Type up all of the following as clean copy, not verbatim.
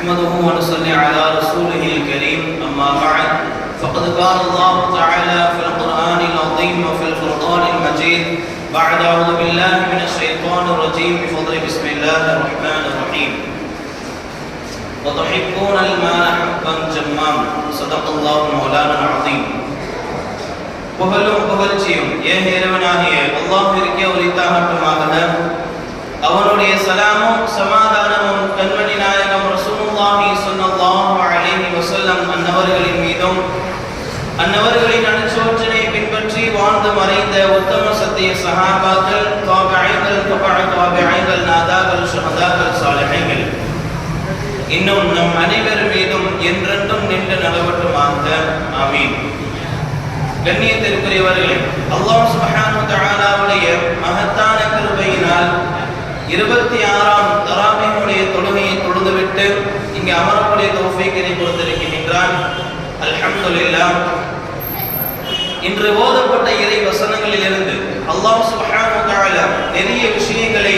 نحمده ونصلي على رسوله الكريم أما بعد فقد قال الله تعالى في القرآن العظيم وفي الفرقان المجيد بعد أعوذ بالله من الشيطان الرجيم بفضل بسم الله الرحمن الرحيم وتحبون المال حبا جما صدق الله مولانا العظيم. புகழும் புகழ்ச்சியும் ஏக இறைவனாகிய அல்லாஹ்விற்கே உரித்தாகட்டுமாக. அவனுடைய சலாமும் சமாதானமும் கண்மணி நாயகம் ரசூலுல்லாஹி ஸல்லல்லாஹு அலைஹி வஸல்லம் அன்னவர்களின் மீதும் அன்னவர்களின் அனுசோற்றனை பின்பற்றி வாழ்ந்து மறைந்த உத்தம சத்திய சஹாபாக்கள், தாபிஈன்கள், தாபிஈன்கள், நாதாக்கள், ஷஹதாக்கள், சாலிஹீன்கள் இன்னும் நம் அனைவர் மீதும் என்றென்றும் நின்று நிலவட்டுமாக. ஆமீன். கண்ணியத்திற்குரியவர்களே, அல்லாஹ் சுப்ஹானஹு வ தஆலாவுடைய மகத்தான கிருபையினால் 26ஆம் தராவீஹுடைய தொழுகையை தொழுதுவிட்டு இங்கே அமரக்கூடிய தௌஃபீக்கினை கொடுத்திருக்கின்றான். அல்ஹம்துலில்லாஹ். இன்று ஓதப்பட்ட இறை வசனங்களில் இருந்து அல்லாஹ் சுப்ஹானஹு வ தஆலா நிறைய விஷயங்களை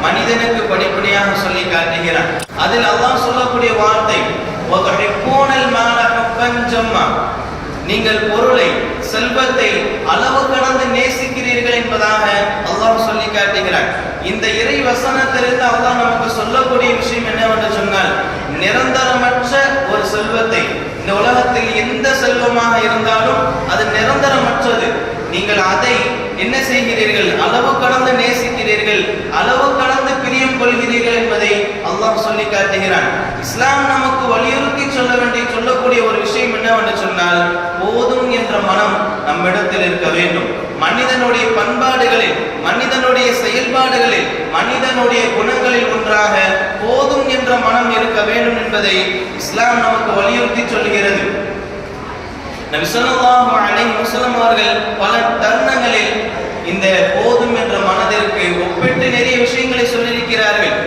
மனிதனுக்கு படிப்படியாக சொல்லி காட்டுகிறான். அதில் அல்லாஹ் சொல்லக்கூடிய வார்த்தை வதஹிப்பூனல் மால ஹப்பன் ஜம்மா, நீங்கள் பொருளை, செல்வத்தை அளவு கடந்து நேசிக்கிறீர்கள் என்பதாக அல்லாஹ் சொல்லி காட்டுகிறான். இந்த இறை வசனத்திலிருந்து அல்லாஹ் நமக்கு சொல்லக்கூடிய விஷயம் என்னவென்று சொன்னால், நிரந்தரமற்ற ஒரு செல்வத்தை, இந்த உலகத்தில் எந்த செல்வமாக இருந்தாலும் அது நிரந்தரமற்றது. நீங்கள் அதை என்ன செய்கிறீர்கள்? அளவு கடந்து நேசிக்கிறீர்கள், அளவு கடந்து பிரியம் கொள்கிறீர்கள் என்பதை அல்லாஹ் சொல்லி காட்டுகிறான். இஸ்லாம் நமக்கு வலியுறுத்தி சொல்லக்கூடிய ஒரு விஷயம் என்னவென்று சொன்னால், போதும் என்ற மனம் நம்மிடத்தில் இருக்க வேண்டும். மனிதனுடைய பண்பாடுகளில், மனிதனுடைய செயல்பாடுகளில், மனிதனுடைய குணங்களில் ஒன்றாக போதும் என்ற மனம் இருக்க வேண்டும் என்பதை இஸ்லாம் நமக்கு வலியுறுத்தி சொல்கிறது. நபி ஸல்லல்லாஹு அலைஹி வஸல்லம் அவர்கள் பல தருணங்களில் இந்த போதும் என்ற மனதிற்கு ஒப்பிட்டு நிறைய விஷயங்களை சொல்லியிருக்கிறார்கள்.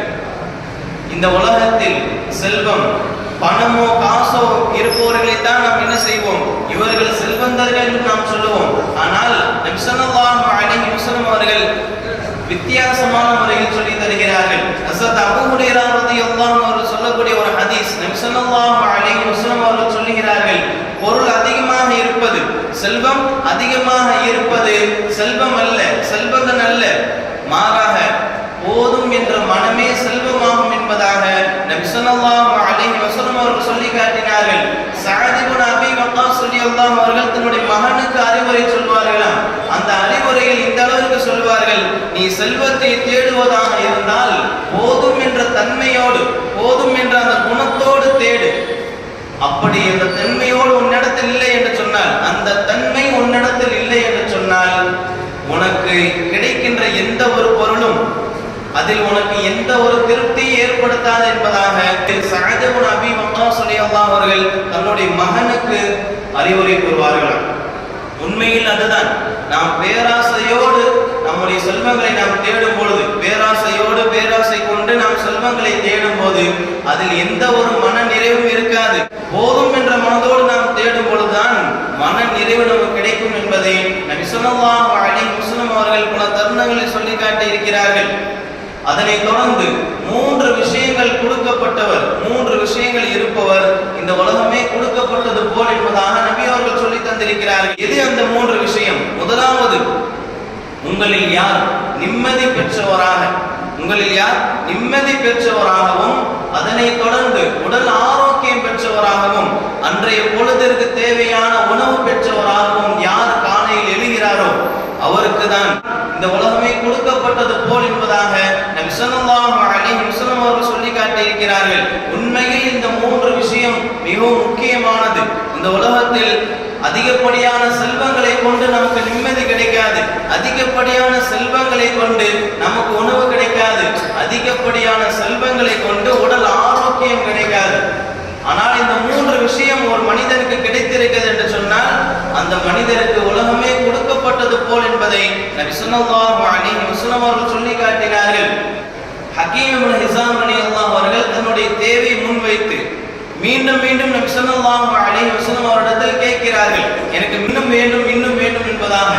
இந்த உலகத்தில் செல்வம், பணமோ காசோ இருப்பவர்களை தான் நாம் என்ன செய்வோம்? இவர்கள் செல்வந்தர்கள் என்று நாம் சொல்லுவோம். ஆனால் நபி ஸல்லல்லாஹு அலைஹி வஸல்லம் அவர்கள் வித்தியாசமான முறையில் சொல்லி தருகிறார்கள். ஹஸரத் அபூ ஹுரைரா রাদিয়াল্লাহு அன்ஹு அவர்கள் சொல்லக்கூடிய ஒரு ஹதீஸ், நபி ஸல்லல்லாஹு அலைஹி வஸல்லம் அவர்கள் சொல்லுகிறார்கள், பொருள் அதிகமாக இருப்பது, செல்வம் அதிகமாக இருப்பது செல்வம் அல்ல, செல்வந்தன் அல்ல, மாறாக போதும் என்ற மனமே செல்வமாகும் என்பதாக நபி ஸல்லல்லாஹு அலைஹி வஸல்லம் அவர்கள் சொல்லி காட்டினார்கள். சஅத் இப்னு அபீ வக்காஸ் রাদিয়াল্লাহு அன்ஹு அவர்கள் தன்னுடைய மகனுக்கு அறிவுரை சொல்வார்களாம். அந்த அறிவுரையில் இந்த அளவுக்கு சொல்வார்கள், நீ செல்வத்தை தேடுவதாக இருந்தால் போதும் என்ற தன்மையோடு, போதும் என்ற அந்த குணத்தோடு தேடு. அப்படி அந்த தன்மையோடு உன்னிடத்தில் இல்லை என்று சொன்னால், அந்த தன்மை உன்னிடத்தில் இல்லை என்று சொன்னால், உனக்கு கிடைக்கின்ற எந்த ஒரு பொருளும் அதில் உனக்கு எந்த ஒரு திருப்தி ஏற்படுத்தாது என்பதாக சஅத் இப்னு அபீ வக்காஸ் রাদিয়াল্লাহு அவர்கள் தன்னுடைய மகனுக்கு அறிவுரை கூறுவார்களாம். உண்மையில் அதுதான். நாம் பேராசையோடு நம்முடைய செல்வங்களை நாம் தேடும் பொழுது, பேராசையோடு பேராசை கொண்டு நாம் செல்வங்களை தேடும் போது அதில் எந்த ஒரு மன நிறைவும் இருக்காது. போதும் என்ற மனதோடு நாம் தேடும் பொழுதுதான் மன நிறைவு நமக்கு கிடைக்கும் என்பதை நபி ஸல்லல்லாஹு அலைஹி வஸல்லம் அவர்கள் பல தருணங்களில் சொல்லி காட்டி இருக்கிறார்கள். அதனைத் தொடர்ந்து 3 விஷயங்கள் கொடுக்கப்பட்டவர், 3 விஷயங்கள் இருப்பவர் இந்த உலகமே கொடுக்கப்பட்டது போல் என்பதாக நபி அவர்கள் சொல்லி தந்திருக்கிறார்கள். எது அந்த 3 விஷயம்? முதலாவது, உங்களில் யார் நிம்மதி பெற்றவராக, உங்களில் யார் நிம்மதி பெற்றவராகவும், அதனைத் தொடர்ந்து உடல் ஆரோக்கியம் பெற்றவராகவும், அன்றைய பொழுதிற்கு தேவையான உணவு பெற்றவராகவும் யார் காலையில் எழுகிறாரோ அவருக்கு தான் இந்த உலகமே கொடுக்கப்பட்டது போல் என்பதாக நபி ஸல்லல்லாஹு அலைஹி வஸல்லம் அவர்கள் சொல்லி காட்டியிருக்கிறார்கள். உண்மையில் இந்த 3 விஷயம் மிகவும் முக்கியமானது. இந்த உலகத்தில் அதிகப்படியான செல்வங்களை கொண்டு நமக்கு நிம்மதி கிடைக்காது, அதிகப்படியான செல்வங்களை கொண்டு நமக்கு உணவு கிடைக்காது, அதிகப்படியான செல்வங்களை கொண்டு உடல் ஆரோக்கியம் கிடைக்காது. ஆனால் இந்த 3 விஷயம் ஒரு மனிதனுக்கு கிடைத்திருக்கிறது என்று சொன்னால், அந்த மனிதருக்கு உலகமே கொடுக்கப்பட்டது போல் என்பதை நபி ஸல்லல்லாஹு அலைஹி வஸல்லம் அவர்கள் சொல்லி காட்டினார்கள். ஹக்கீம் இப்னு ஹிஸாம் রাদিয়াল্লাহு அவர்கள் தன்னுடைய தேவையை முன்வைத்து மீண்டும் மீண்டும் நபி ஸல்லல்லாஹு அலைஹி வஸல்லம் அவரிடத்தில் கேட்கிறார்கள், எனக்கு இன்னும் வேண்டும், இன்னும் வேண்டும் என்பதாக.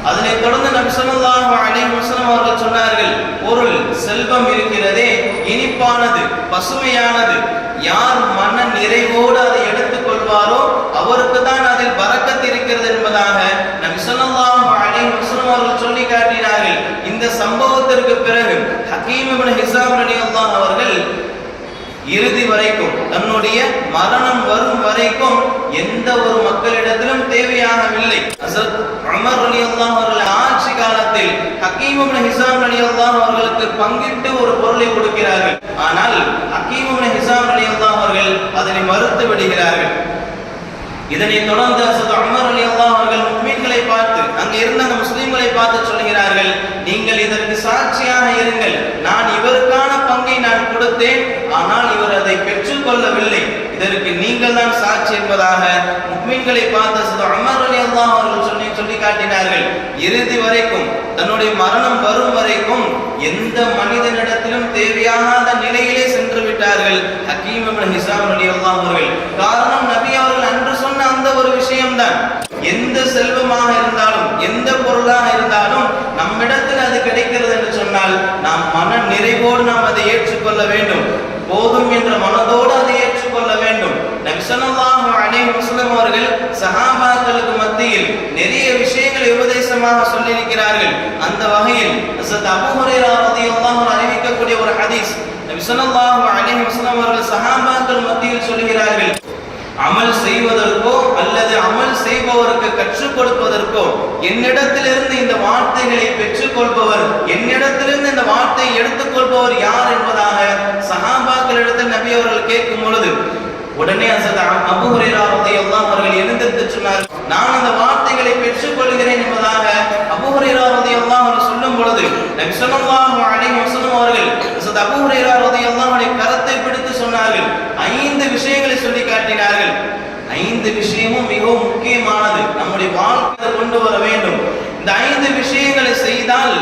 அதனைத் தொடர்ந்து நபி ஸல்லல்லாஹு அலைஹி வஸல்லம் அவர்கள் சொன்னார்கள், பொருள் செல்வம் இருக்கிறதே இனிப்பானது, பசுமையானது. யார் மன நிறைவோடு அதை எடுத்துக் கொள்வாரோ அவருக்கு தான் அதில் பரக்கத் இருக்கிறது என்பதாக நபி ஸல்லல்லாஹு அலைஹி வஸல்லம் அவர்கள் சொல்லி காட்டினார்கள். இந்த சம்பவத்திற்கு பிறகு ஹக்கீம் இப்னு ஹிஸாம் ரலியல்லாஹு அவர்கள் இறுதி வரைக்கும், தன்னுடைய மரணம் வரும் வரைக்கும் எந்த ஒரு மக்களிடத்திலும் தேவையாகவில்லை. ஹஸரத் உமர் ரலியல்லாஹு அவர்கள் ஆட்சி காலத்தில் ஹக்கீம் இப்னு ஹிஸாம் ரலியல்லாஹு அவர்களுக்கு பங்கிட்டு ஒரு பொருளை கொடுக்கிறார்கள். ஆனால் ஹக்கீம் இப்னு ஹிஸாம் ரலியல்லாஹு அவர்கள் அதனை மறுத்து விடுகிறார்கள். இதனைத் தொடர்ந்து ஹஸரத் உமர் ரலியல்லாஹு அவர்கள் முஃமின்களை பார்த்து, அங்கே இருந்த அந்த முஸ்லிம்களை பார்த்து சொல்கிறார்கள், நீங்கள் இதற்கு சாட்சியாக இருங்கள். நான் இவருக்கான பங்கை நான் கொடுத்தேன், ஆனால் இவர் அதை பெற்றுக் கொள்ளவில்லை. இதற்கு நீங்கள் தான் சாட்சி என்பதாக முஃமின்களை பார்த்து ஹஸரத் உமர் ரலியல்லாஹு அவர்கள் சொல்லி காட்டினார்கள். இறுதி வரைக்கும், தன்னுடைய மரணம் வரும் வரைக்கும் எந்த மனிதனிடத்திலும் தேவையாகாத நிலையிலே சென்று விட்டார்கள் ஹக்கீம் இப்னு ஹிஸாம் ரலியல்லாஹு அவர்கள். காரணம், நபி அவர்கள் அன்று சொன்ன அந்த ஒரு விஷயம்தான். எந்த செல்வமாக இருந்தாலும், எந்த பொருளாக இருந்தாலும் நம்மிடத்தில் அது கிடைக்கிறது என்று சொன்னால் நாம் மன நிறைவோடு நாம் அதை ஏற்றுக்கொள்ள வேண்டும். போதும் என்ற மனதோடு அதை ஏற்றுக்கொள்ள வேண்டும். நபி ஸல்லல்லாஹு அலைஹி வஸல்லம் அவர்கள் சஹாபாக்களுக்கு மத்தியில் நிறைய விஷயங்களை உபதேசமாக சொல்லியிருக்கிறார்கள். அந்த வகையில் ஹஸரத் அபூ ஹுரைரா ரலியல்லாஹு அன்ஹு அறிவிக்கக்கூடிய ஒரு ஹதீஸ், நபி ஸல்லல்லாஹு அலைஹி வஸல்லம் அவர்கள் சஹாபாக்கள் மத்தியில் சொல்கிறார்கள், அமல் செய்வதற்கோ அல்லது அமல் செய்பவருக்கு கற்றுக் கொடுப்பதற்கோ என்னிடத்திலிருந்து இந்த வார்த்தைகளை பெற்றுக் கொள்பவர், என்னிடத்திலிருந்து இந்த வார்த்தையை எடுத்துக் கொள்பவர் யார் என்பதாக சஹாபாக்களிடத்தில் நபி அவர்கள் கேட்கும் பொழுது உடனே ஹஸரத் அபூ ஹுரைரா ரலியல்லாஹு அவர்கள் எழுந்திருந்து சொன்னார், நான் அந்த வார்த்தைகளை பெற்றுக் கொள்கிறேன் என்பதாக அபூ ஹுரைரா ரலியல்லாஹு அவர்கள் சொல்லும் பொழுது நபி ஸல்லல்லாஹு அலைஹி வஸல்லம் அவர்கள் ஹஸரத் அபூ ஹுரைரா ரலியல்லாஹு அவருடைய கரத்தை பிடித்து சொன்னார்கள், 5 விஷயங்களை சொல்லி காட்டினார்கள். 5 விஷயமும் மிகவும் முக்கியமானது, நம்முடைய வாழ்க்கையை கொண்டு வர வேண்டும். இந்த 5 விஷயங்களை செய்தால்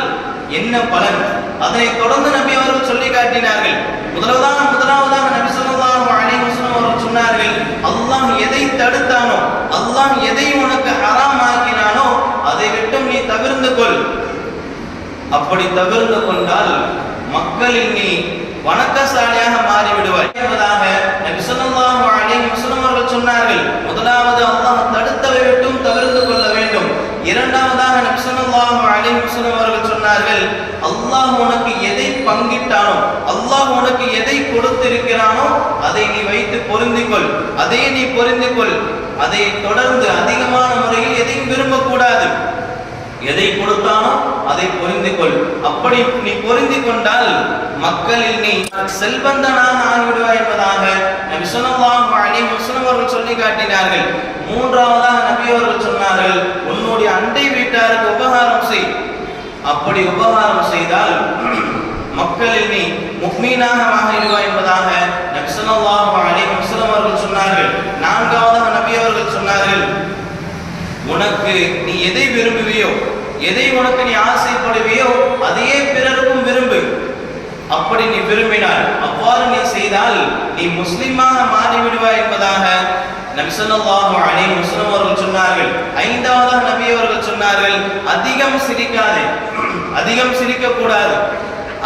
என்ன பலன்? அதனைத் தொடர்ந்து நபி அவர்கள் சொல்லி காட்டினார்கள். முதலாவதாக நபி ஸல்லல்லாஹு அலைஹி வஸல்லம் அவர்கள் சொன்னார்கள், அல்லாஹ் எதை தடுத்தானோ, அல்லாஹ் எதை உனக்கு ஹராம் ஆக்கினானோ அதை விட்டு நீ தவிர்ந்து கொள். அப்படி தவிர்ந்து கொண்டால் மக்களில் நீ வணக்கசாலியாக மாறிவிடுவாய் என்பதாக நபி ஸல்லல்லாஹு அலைஹி வஸல்லம் அவர்கள் சொன்னார்கள். முதலாவது, அல்லாஹ் தடுத்தவை விட்டும் தவிர்த்து கொள்ள வேண்டும். இரண்டாவதாக நபி ஸல்லல்லாஹு அலைஹி வஸல்லம் அவர்கள் சொன்னார்கள், அல்லாஹ் உனக்கு எதை பங்கிட்டானோ, அல்லாஹ் உனக்கு எதை கொடுத்திருக்கிறானோ அதை நீ வைத்து பொருந்திக்கொள், அதை நீ பொருந்திக்கொள். அதை தொடர்ந்து அதிகமான முறையில் எதையும் விரும்பக்கூடாது. எதை கொடுத்தானோ அதை பொருந்திக்கொள். அப்படி நீ பொருந்தி கொண்டால் மக்களில் நீ செல்வந்தனாக ஆகிவிடுவாய் என்பதாக நபி ஸல்லல்லாஹு அலைஹி வஸல்லம் அவர்கள் சொல்லி காட்டினார்கள். மூன்றாவதாக நபி அவர்கள் சொன்னார்கள், உன்னுடைய அண்டை வீட்டாருக்கு உபகாரம் செய். அப்படி உபகாரம் செய்தால் மக்களில் நீ முஃமினாக ஆகிவிடுவாய் என்பதாக நபி ஸல்லல்லாஹு அலைஹி வஸல்லம் அவர்கள் சொன்னார்கள். நான்காவதாக நபி அவர்கள் சொன்னார்கள், உனக்கு நீ எதை விரும்புவியோ, எதை உனக்கு நீ ஆசைப்படுவியோ அதையே பிறருக்கும் விரும்பு. அப்படி நீ விரும்பினால், அவ்வாறு நீ செய்தால் நீ முஸ்லிமாக மாறிவிடுவாய் என்பதாக நபி ஸல்லல்லாஹு அலைஹி வஸல்லம் அவர்கள் சொன்னார்கள். ஐந்தாவதாக நபி அவர்கள் சொன்னார்கள், அதிகம் சிரிக்காதே, அதிகம் சிரிக்கக்கூடாது.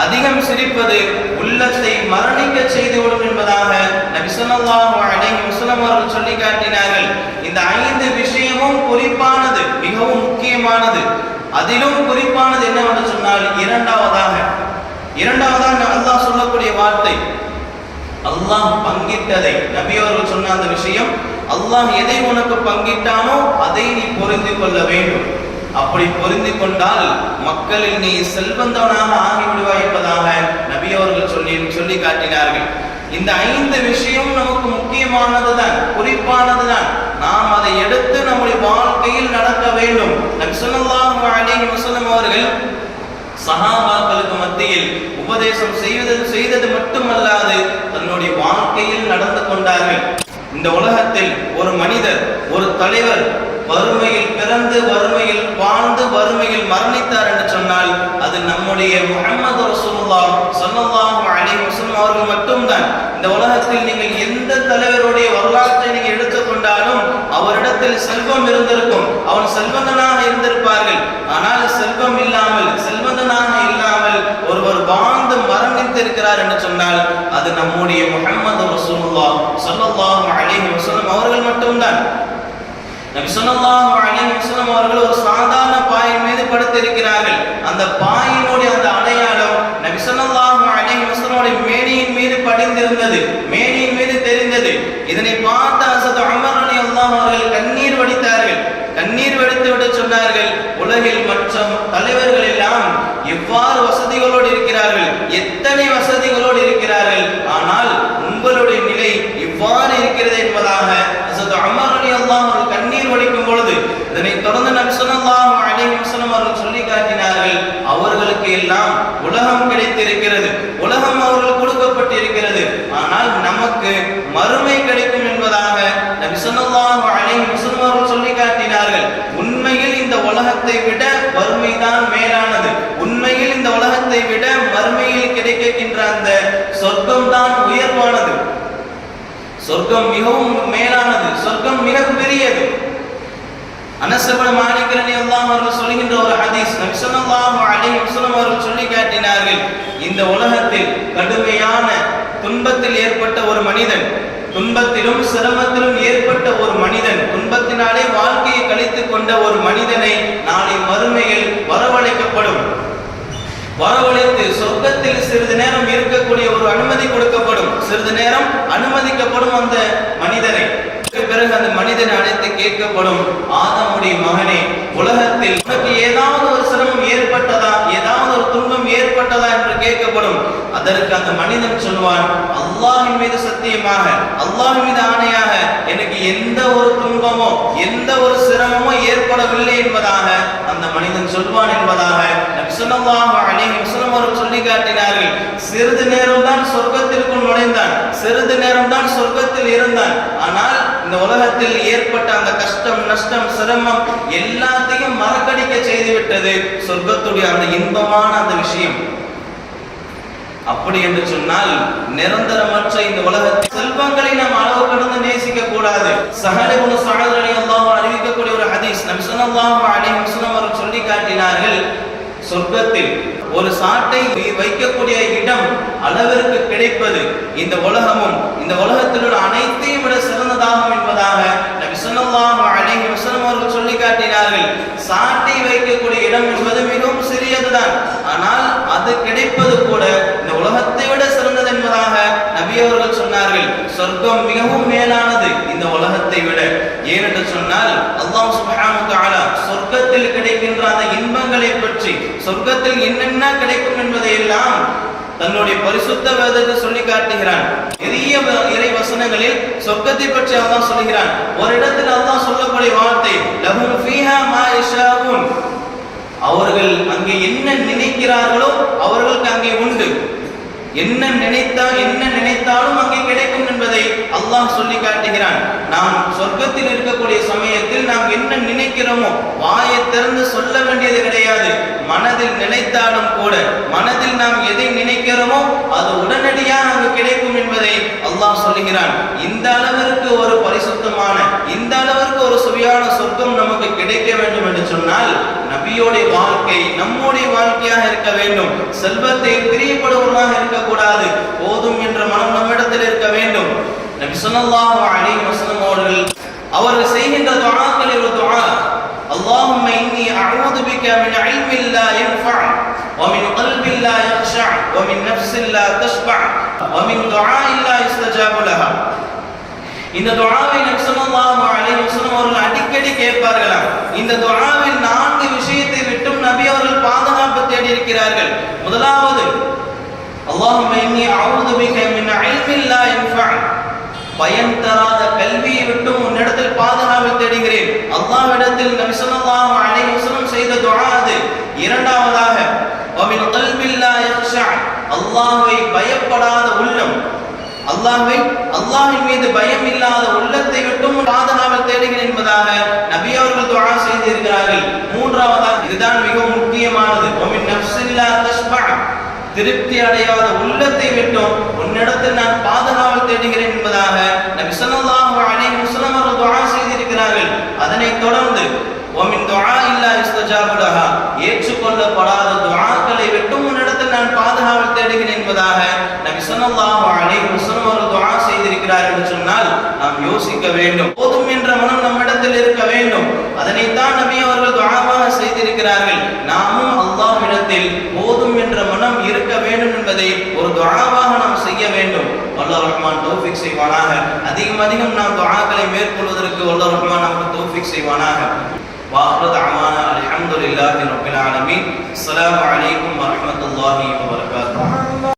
அதிகம் சிரிப்பது உள்ளத்தை மரணிக்க செய்துவிடும் என்பதாக நபி ஸல்லல்லாஹு அலைஹி வஸல்லம் அவர்கள் சொல்லி காட்டினார்கள். இந்த 5 விஷயமும் குறிப்பானது, மிகவும் முக்கியமானது. அதிலும் குறிப்பானது என்னவென்று சொன்னால் இரண்டாவதாக அல்லாஹ் சொல்லக்கூடிய வார்த்தை, அல்லாஹ் பங்கிட்டதை, நபி அவர்கள் சொன்ன அந்த விஷயம், அல்லாஹ் எதை உனக்கு பங்கிட்டானோ அதை நீ பொருந்திக் கொள்ள வேண்டும். அப்படி பொருந்தி கொண்டால் மக்களில் நீ செல்வந்தவனாக ஆகிவிடுவாய் என்பதாக நபி அவர்கள் சொல்லி காட்டினார்கள். இந்த 5 விஷயம் நமக்கு முக்கியமானதுதான், குறிப்பானதுதான். நாம் அதை எடுத்து நம்முடைய வாழ்க்கையில் நடக்க வேண்டும். நபி ஸல்லல்லாஹு அலைஹி வஸல்லம் அவர்கள் சஹாபாக்களுக்கு மத்தியில் உபதேசம் செய்தது மட்டுமல்லாது தன்னுடைய வாழ்க்கையில் நடந்து கொண்டார்கள். இந்த உலகத்தில் ஒரு மனிதர், ஒரு தலைவர் வறுமையில் பிறந்து வறுமையில் வாழ்ந்து வறுமையில் மரணித்தார் என்று சொன்னால் அது நம்முடைய முஹம்மது ரசூலுல்லாஹ் ஸல்லல்லாஹு அலைஹி வஸல்லம் அவர்கள் மட்டும்தான். இந்த உலகத்தில் நீங்கள் எந்த தலைவருடைய வரலாற்றை நீங்கள் எடுத்துக்கொண்டாலும் அவரிடத்தில் செல்வம் இருந்திருக்கும், அவன் செல்வந்தனாக இருந்திருப்பார்கள். ஆனால் செல்வம் இல்லாமல், செல்வந்தனாக இல்லாமல் ஒருவர் வாழ்ந்து மரணித்திருக்கிறார் என்று சொன்னால் அது நம்முடைய முஹம்மது ரசூலுல்லாஹ் ஸல்லல்லாஹு அலைஹி வஸல்லம் அவர்கள் மட்டும்தான். நபி ஸல்லல்லாஹு அலைஹி வஸல்லம் அவர்கள் ஒரு சாதாரண பாயின் மீது படுத்திருக்கிறார்கள். அந்த பாயினுடைய அந்த அடையாளம் நபி ஸல்லல்லாஹு அலைஹி வஸல்லம் மேனியின் மீது படிந்திருந்தது, மேனியின் மீது தெரிந்தது. இதனை பார்த்த ஹஸரத் உமர் ரலியல்லாஹு அவர்கள் கண்ணீர் வடித்தார்கள். கண்ணீர் வடித்துவிட்டு சொன்னார்கள், உலகில் மற்ற தலைவர்கள் எல்லாம் எவ்வாறு வசதிகளோடு இருக்கிறார்கள், எத்தனை வசதிகளோடு இருக்கிறார்கள், ஆனால் உங்களுடைய நிலை இவ்வாறு இருக்கிறது என்பதாக ஹஸரத் உமர் ரலியல்லாஹு அவர்கள் கண்ணீர் வடிக்கும் பொழுது இதனை தொடர்ந்து நபி ஸல்லல்லாஹு அலைஹி வஸல்லம் அவர்கள் சொல்லி காட்டினார்கள், அவர்களுக்கு எல்லாம் உலகம் கிடைத்திருக்கிறது, உலகம் அவர்களுக்கு கொடுக்கப்பட்டிருக்கிறது, ஆனால் நமக்கு மறுமை கிடைக்கும் என்பதாக நபி ஸல்லல்லாஹு அலைஹி வஸல்லம் அவர்கள் சொல்லி காட்டினார்கள். உண்மையில் இந்த உலகத்தை விட வறுமைதான் மேலானது, உண்மையில் இந்த உலகத்தை விட மறுமையில் கிடைக்கின்ற அந்த சொர்க்கம் தான் உயர்வானது, சொர்க்கம் மிகவும் மேலானது, சொர்க்கம் மிக பெரியது. அனஸ் இப்னு மாலிக் ரலியல்லாஹு அன்ஹு சொல்கின்ற ஒரு ஹதீஸ், நபி ஸல்லல்லாஹு அலைஹி வஸல்லம் அவர்கள் சொல்லி காட்டினார்கள், இந்த உலகத்தில் கடுமையான துன்பத்தில் ஏற்பட்ட ஒரு மனிதன், துன்பத்திலும் சிரமத்திலும் ஏற்பட்ட ஒரு மனிதன், துன்பத்தினாலே வாழ்க்கையை கழித்துக் கொண்ட ஒரு மனிதனை நாளை மறுமையில் வரவழைக்கப்படும். வரவழைத்து சொர்க்கத்தில் சிறிது நேரம் இருக்கக்கூடிய ஒரு அனுமதி கொடுக்கப்படும், சிறிது நேரம் அனுமதிக்கப்படும். அந்த மனிதனை பிறகு அந்த மனிதனை அழைத்து கேட்கப்படும், ஆதமுடைய மகனே, உலகத்தில் உனக்கு ஏதாவது ஒரு சிரமம் ஏற்பட்டதா, ஏதாவது ஒரு துன்பம் ஏற்பட்டதா என்று கேட்கப்படும். அதற்கு அந்த மனிதன் சொல்வான், அல்லாஹ்வின் மீது சத்தியமாக, அல்லாஹ்வின் மீது ஆணையாக எனக்கு எந்த ஒரு துன்பமோ எந்த ஒரு சிரமமோ ஏற்படவில்லை என்பதாக அந்த மனிதன் சொல்வான் என்பதாக நபி ஸல்லல்லாஹு அலைஹி வஸல்லம் அவர்கள் சொல்லி காட்டினார்கள். சிறிது நேரம் தான் சொர்க்கத்திற்குள் நுழைந்தான், சிறிது நேரம் தான் சொர்க்கத்தில் இருந்தான். ஆனால் இந்த உலகத்தில் ஏற்பட்ட அந்த கஷ்டம், நஷ்டம், சிரமம் எல்லாத்தையும் மறக்கடிக்க செய்துவிட்டது சொர்க்கத்துடைய அந்த இன்பமான அந்த விஷயம். அப்படி என்று சொன்னால் நிரந்தரமற்ற இந்த உலகத்தில் செல்வங்களை நாம் அளவு கடந்து நேசிக்க கூடாது. ஸஹல் இப்னு ஸஅத் ரலியல்லாஹு அன்ஹு அறிவிக்கக்கூடிய ஒரு ஹதீஸ், நபி ஸல்லல்லாஹு அலைஹி வஸல்லம் அவர்கள் சொல்லி காட்டினார்கள், சொர்க்கத்தில் ஒரு சாட்டை வைக்கக்கூடிய இடம் அளவிற்கு கிடைப்பது இந்த உலகமும் இந்த உலகத்தில் உள்ள அனைத்தையும் விட சிறந்ததாகும் என்பதாக நபி ஸல்லல்லாஹு அலைஹி வஸல்லம் அவர்கள் சொல்லி காட்டினார்கள். சாட்டை வைக்கக்கூடிய இடம் என்பது மிகவும் சிறியதுதான், ஆனால் அது கிடைப்பது கூட இந்த உலகத்தை விட சிறந்தது என்பதாக நபி அவர்கள் சொன்னார்கள். சொர்க்கம் மிகவும் மேலானது இந்த உலகத்தை விட. ஏனென்று சொன்னால் அல்லாஹ் சுப்ஹானஹு வ தஆலா சொர்க்கத்தில் கிடைக்கின்ற அந்த இன்பங்களை பற்றி, சொர்க்கத்தில் என்னென்ன கிடைக்கும் என்பதை எல்லாம் தன்னுடைய பரிசுத்த வேதத்தில் சொல்லி காட்டுகிறான். நிறைய இறை வசனங்களில் சொர்க்கத்தை பற்றி அல்லாஹ் சொல்கிறான். ஒரு இடத்தில் அல்லாஹ் சொல்லக்கூடிய வார்த்தை, லஹும் ஃபீஹா மா யஷாஊன், அவர்கள் அங்கே என்ன நினைக்கிறார்களோ அவர்களுக்கு அங்கே உண்டு, என்ன நினைத்தாலும் அங்கே கிடைக்கும் என்பதை அல்லாஹ் சொல்லி காட்டுகிறான். நாம் சொர்க்கத்தில் இருக்கக்கூடிய சமயத்தில் நாம் என்ன நினைக்கிறோமோ வாயை திறந்து சொல்ல வேண்டியது கிடையாது. மனதில் நினைத்தாலும் கூட, மனதில் நாம் எதை நினைக்கிறோமோ அது உடனடியாக அங்கு கிடைக்கும் என்பதை அல்லாஹ் சொல்லுகிறான். இந்த அளவிற்கு ஒரு பரிசுத்தமான, இந்த அளவிற்கு ஒரு சுவையான சொர்க்கம் நமக்கு கிடைக்க வேண்டும் என்று சொன்னால் நபியோடைய வாழ்க்கை நம்முடைய வாழ்க்கையாக இருக்க வேண்டும். செல்வத்தை பிரியப்படுவதாக இருக்கக்கூடாது, போதும் என்ற மனம் நம்மிடத்தில் இருக்க வேண்டும். நபி ஸல்லல்லாஹு அலைஹி வஸல்லம் அவர்கள் செய்கின்ற துஆக்களில் ஒரு துஆ, اللهم إني أعوذ بك من علم لا ينفع ومن قلب لا يخشع ومن نفس لا تشبع ومن دعاء لا يستجاب لها. இந்த துஆவை நபி ஸல்லல்லாஹு அலைஹி வஸல்லம் அவர்கள் அடிக்கடி கேட்பார்களாம். இந்த துஆவில் 4 விஷயத்தை விட்டும் நபி அவர்கள் பாதுகாப்பு தேடி இருக்கிறார்கள். முதலாவது, اللهم إني أعوذ بك من علم لا ينفع, பயன் தராத கல்வியை விட்டு உன்னிடத்தில் பாதுகாப்பு தேடுகிறேன். அல்லாஹ்விடத்தில் நபி ஸல்லல்லாஹு அலைஹி வஸல்லம் செய்த துஆ அது. இரண்டாவதாக, ومن قلب لا يخشع, அல்லாஹ்வை பயப்படாத உள்ளம், அல்லாஹ்வின் மீது பயம் இல்லாத உள்ளத்தை விட்டும் பாதுகாப்பு தேடுகிறேன் என்பதாக நபி அவர்கள் துஆ செய்திருக்கிறார்கள். மூன்றாவதாக, இதுதான் மிகவும் முக்கியமானது, ومن نفس لا تشبع, திருப்தி அடையாத உள்ளத்தை விட்டும் உன்னிடத்தில் நான் பாதுகாப்பு தேடுகிறேன் என்பதாக நபி ஸல்லல்லாஹு அலைஹி வஸல்லம் அவர்கள் துஆ செய்திருக்கிறார்கள். ஏற்றுக்கொள்ளப்படாத துஆக்களை விட்டும் உன்னிடத்தில் நான் பாதுகாவல் தேடுகிறேன் என்பதாக நபி ஸல்லல்லாஹு அலைஹி வஸல்லம் அவர்கள் துஆ செய்திருக்கிறார் என்று சொன்னால் நாம் யோசிக்க வேண்டும். போதும் என்ற மனம் நம்மிடத்தில் இருக்க வேண்டும். அதனைத்தான் நபி அவர்கள் துஆவாக செய்திருக்கிறார்கள். நாமும் அல்லாஹ்விடத்தில் போதும் என்ற மனம் இருக்க வேண்டும் என்பதை ஒரு துஆவாக நாம் செய்ய வேண்டும். அல்லாஹ் ரஹ்மான் தௌஃபீக் செய்வானாக. அதிகம் நாம் துஆக்களை மேற்கொள்வதற்கு அல்லாஹ் ரஹ்மான் நமக்கு தௌஃபீக் செய்வானாக. وآخر دعوانا الحمد لله رب العالمين. السلام عليكم ورحمة الله وبركاته.